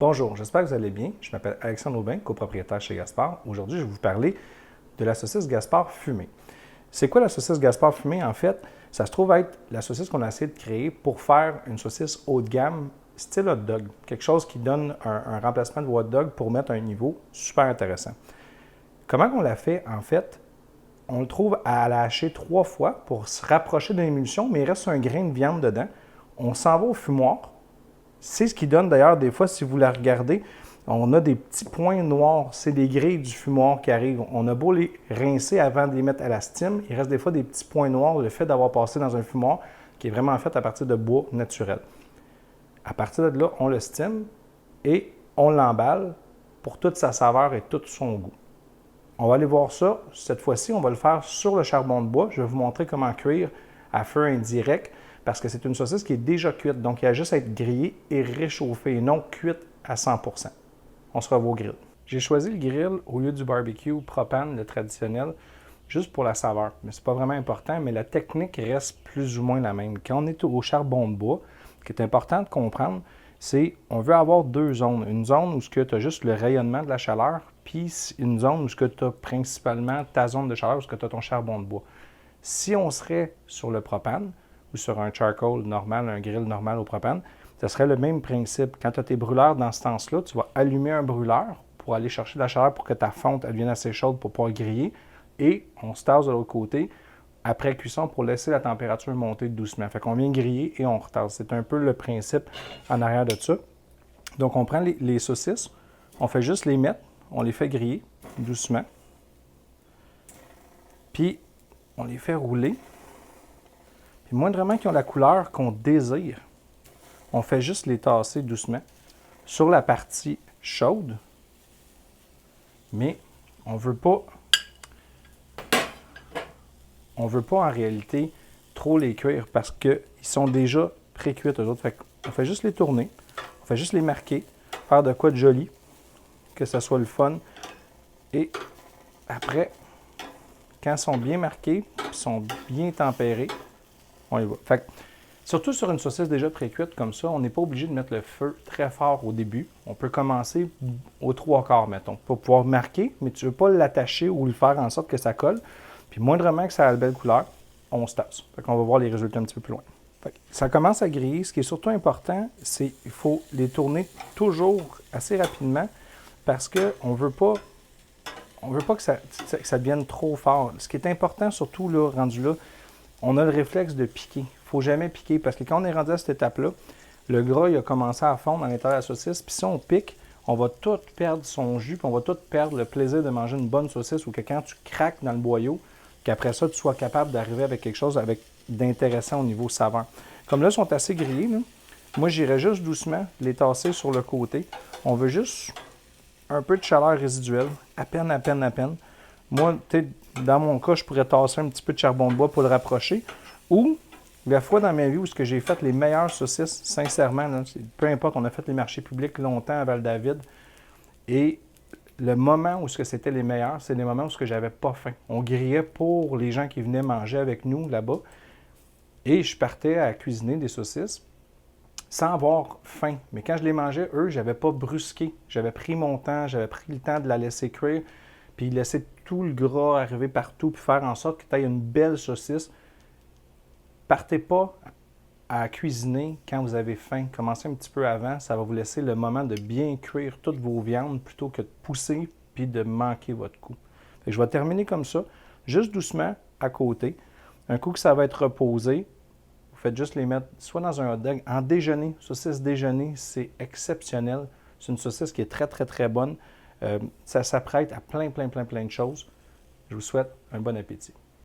Bonjour, j'espère que vous allez bien. Je m'appelle Alexandre Aubin, copropriétaire chez Gaspard. Aujourd'hui, je vais vous parler de la saucisse Gaspard fumée. C'est quoi la saucisse Gaspard fumée? En fait, ça se trouve être la saucisse qu'on a essayé de créer pour faire une saucisse haut de gamme, style hot dog. Quelque chose qui donne un remplacement de hot dog pour mettre un niveau super intéressant. Comment on l'a fait? En fait, on le trouve à la hacher 3 fois pour se rapprocher de l'émulsion, mais il reste un grain de viande dedans. On s'en va au fumoir. C'est ce qui donne d'ailleurs, des fois, si vous la regardez, on a des petits points noirs. C'est des grilles du fumoir qui arrivent. On a beau les rincer avant de les mettre à la steam, il reste des fois des petits points noirs, le fait d'avoir passé dans un fumoir qui est vraiment fait à partir de bois naturel. À partir de là, on le steam et on l'emballe pour toute sa saveur et tout son goût. On va aller voir ça. Cette fois-ci, on va le faire sur le charbon de bois. Je vais vous montrer comment cuire à feu indirect parce que c'est une saucisse qui est déjà cuite. Donc, il y a juste à être grillée et réchauffée et non cuite à 100%. On se revoit au grill. J'ai choisi le grill au lieu du barbecue propane, le traditionnel, juste pour la saveur. Mais ce n'est pas vraiment important, mais la technique reste plus ou moins la même. Quand on est au charbon de bois, ce qui est important de comprendre, c'est qu'on veut avoir deux zones. Une zone où tu as juste le rayonnement de la chaleur, puis une zone où tu as principalement ta zone de chaleur, où tu as ton charbon de bois. Si on serait sur le propane ou sur un charcoal normal, un grill normal au propane, ce serait le même principe. Quand tu as tes brûleurs dans ce sens-là, tu vas allumer un brûleur pour aller chercher de la chaleur pour que ta fonte elle devienne assez chaude pour pouvoir griller. Et on se tasse de l'autre côté après cuisson pour laisser la température monter doucement. Fait qu'on vient griller et on retasse. C'est un peu le principe en arrière de ça. Donc, on prend les saucisses, on fait juste les mettre, on les fait griller doucement. Puis, on les fait rouler. Puis, moindrement qu'ils ont la couleur qu'on désire, on fait juste les tasser doucement sur la partie chaude. Mais on ne veut pas en réalité trop les cuire parce qu'ils sont déjà pré-cuits eux autres. Fait qu'on fait juste les tourner, on fait juste les marquer, faire de quoi de joli, que ça soit le fun. Et après, quand ils sont bien marqués, ils sont bien tempérés, on y va. Fait que, surtout sur une saucisse déjà pré-cuite comme ça, on n'est pas obligé de mettre le feu très fort au début. On peut commencer aux 3/4, mettons, pour pouvoir marquer, mais tu ne veux pas l'attacher ou le faire en sorte que ça colle. Puis moindrement que ça a la belle couleur, on se tasse. Fait qu'on va voir les résultats un petit peu plus loin. Fait que ça commence à griller. Ce qui est surtout important, c'est qu'il faut les tourner toujours assez rapidement parce qu'on ne veut pas que ça devienne trop fort. Ce qui est important, surtout là, rendu là, on a le réflexe de piquer. Il ne faut jamais piquer parce que quand on est rendu à cette étape-là, le gras il a commencé à fondre à l'intérieur de la saucisse. Puis si on pique, on va tout perdre son jus, puis on va tout perdre le plaisir de manger une bonne saucisse ou que quand tu craques dans le boyau, qu'après ça, tu sois capable d'arriver avec quelque chose d'intéressant au niveau saveur. Comme là, ils sont assez grillés, là. Moi, j'irais juste doucement les tasser sur le côté. On veut juste un peu de chaleur résiduelle, à peine, à peine, à peine. Moi, dans mon cas, je pourrais tasser un petit peu de charbon de bois pour le rapprocher. Ou, la fois dans ma vie où j'ai fait les meilleures saucisses, sincèrement, là, peu importe, on a fait les marchés publics longtemps à Val-David, et le moment où c'était les meilleurs, c'est les moments où j'avais pas faim. On grillait pour les gens qui venaient manger avec nous là-bas, et je partais à cuisiner des saucisses sans avoir faim. Mais quand je les mangeais, eux, j'avais pas brusqué. J'avais pris mon temps, j'avais pris le temps de la laisser cuire, puis laisser tout le gras arriver partout, puis faire en sorte que tu aies une belle saucisse. Partez pas à cuisiner quand vous avez faim. Commencez un petit peu avant, ça va vous laisser le moment de bien cuire toutes vos viandes plutôt que de pousser puis de manquer votre coup. Fait que je vais terminer comme ça, juste doucement à côté. Un coup que ça va être reposé, vous faites juste les mettre soit dans un hot dog, en déjeuner, saucisse déjeuner, c'est exceptionnel. C'est une saucisse qui est très, très, très bonne. Ça s'apprête à plein de choses. Je vous souhaite un bon appétit.